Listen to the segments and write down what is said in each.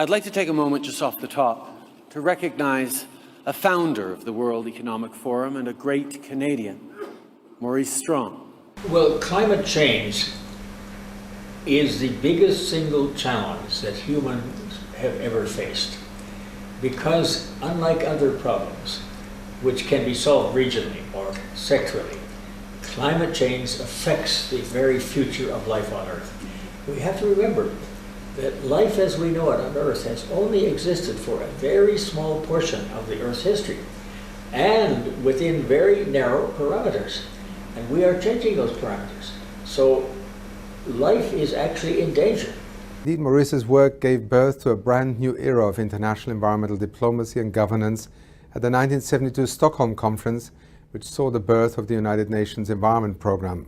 I'd like to take a moment just off the top to recognize a founder of the World Economic Forum and a great Canadian, Maurice Strong. Well, climate change is the biggest single challenge that humans have ever faced, because unlike other problems, which can be solved regionally or sectorally, climate change affects the very future of life on Earth. We have to remember that life as we know it on Earth has only existed for a very small portion of the Earth's history, and within very narrow parameters. And we are changing those parameters. So life is actually in danger. Indeed, Maurice's work gave birth to a brand new era of international environmental diplomacy and governance at the 1972 Stockholm Conference, which saw the birth of the United Nations Environment Programme.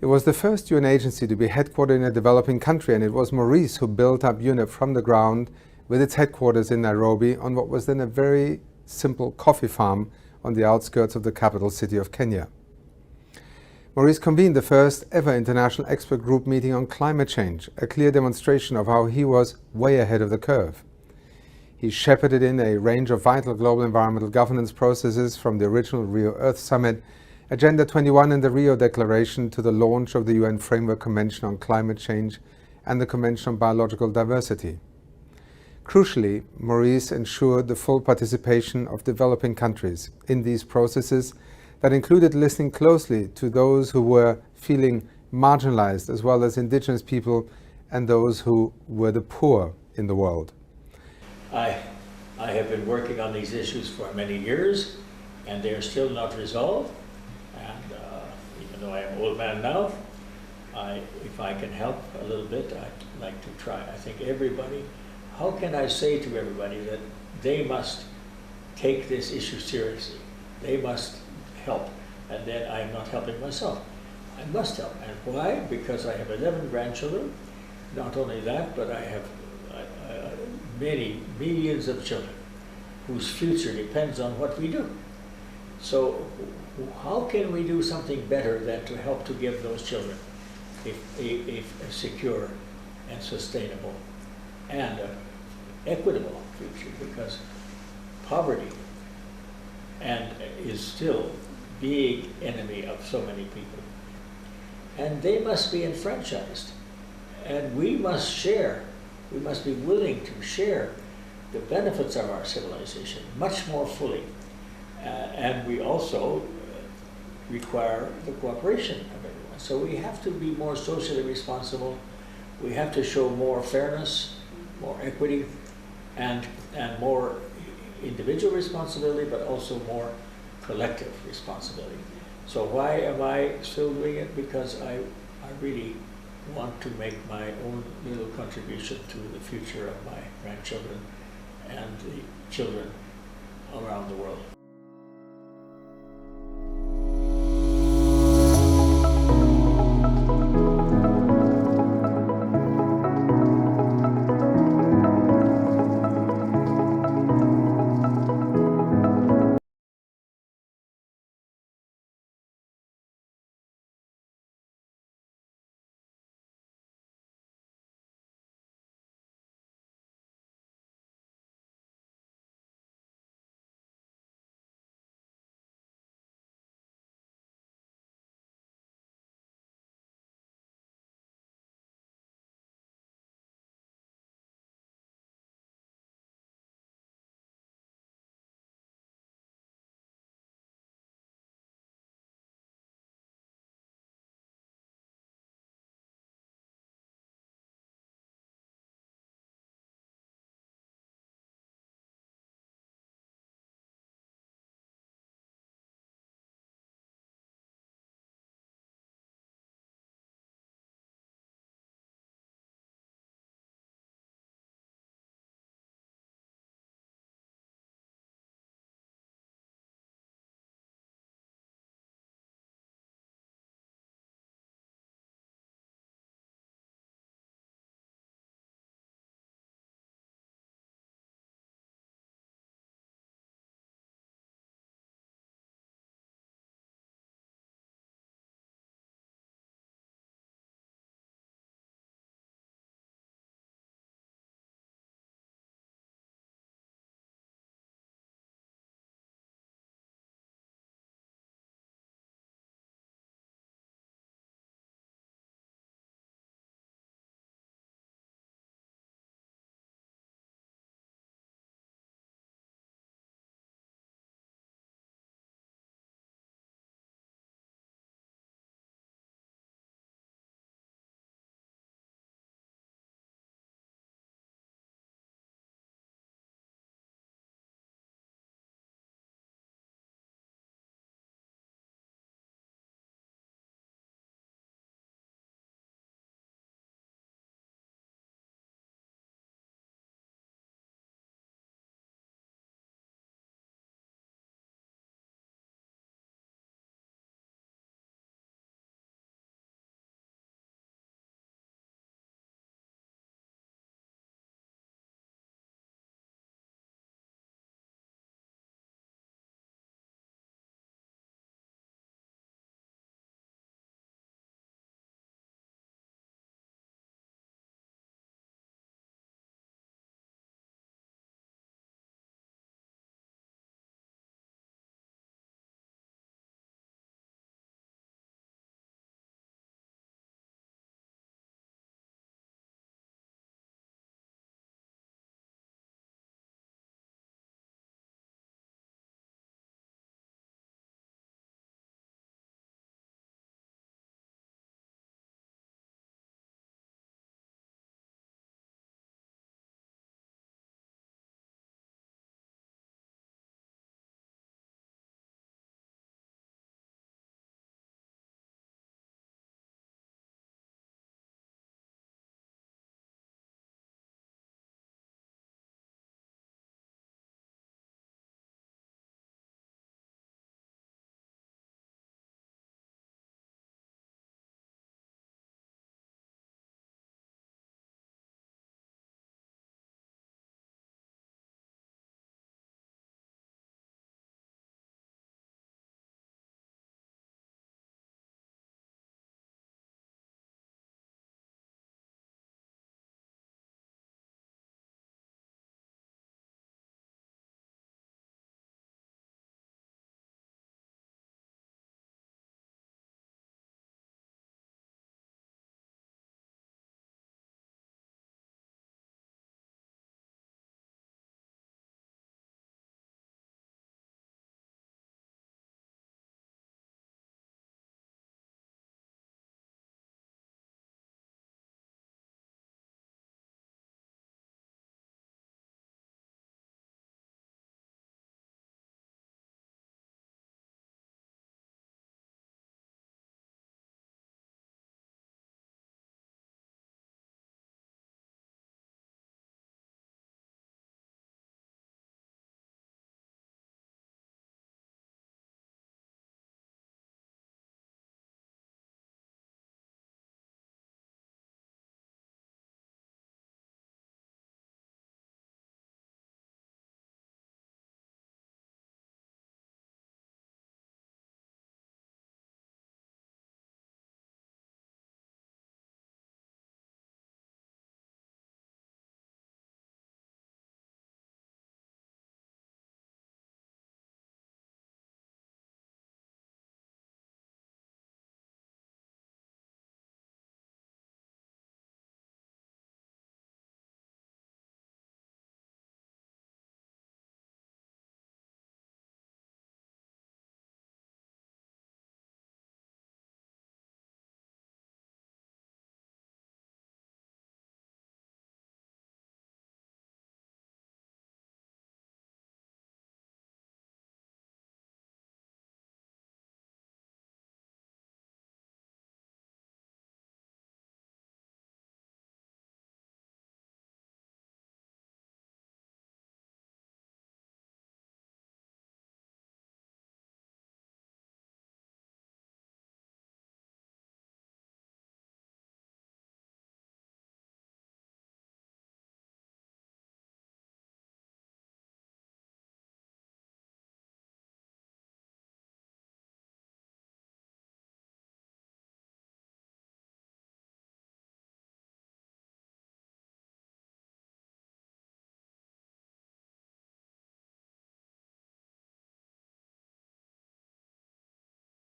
It was the first UN agency to be headquartered in a developing country, and it was Maurice who built up UNEP from the ground with its headquarters in Nairobi on what was then a very simple coffee farm on the outskirts of the capital city of Kenya. Maurice convened the first ever international expert group meeting on climate change, a clear demonstration of how he was way ahead of the curve. He shepherded in a range of vital global environmental governance processes, from the original Rio Earth Summit, Agenda 21 and the Rio Declaration, to the launch of the UN Framework Convention on Climate Change and the Convention on Biological Diversity. Crucially, Maurice ensured the full participation of developing countries in these processes that included listening closely to those who were feeling marginalized, as well as indigenous people and those who were the poor in the world. I have been working on these issues for many years, and they are still not resolved. And even though I am an old man now, if I can help a little bit, I'd like to try. I think everybody, how can I say to everybody that they must take this issue seriously? They must help, and then I am not helping myself. I must help. And why? Because I have 11 grandchildren. Not only that, but I have many millions of children whose future depends on what we do. So how can we do something better than to help to give those children a secure and sustainable and equitable future? Because poverty is still big enemy of so many people. And they must be enfranchised. And we must share, we must be willing to share the benefits of our civilization much more fully. And we also require the cooperation of everyone. So we have to be more socially responsible. We have to show more fairness, more equity, and more individual responsibility, but also more collective responsibility. So why am I still doing it? Because I really want to make my own little contribution to the future of my grandchildren and the children around the world.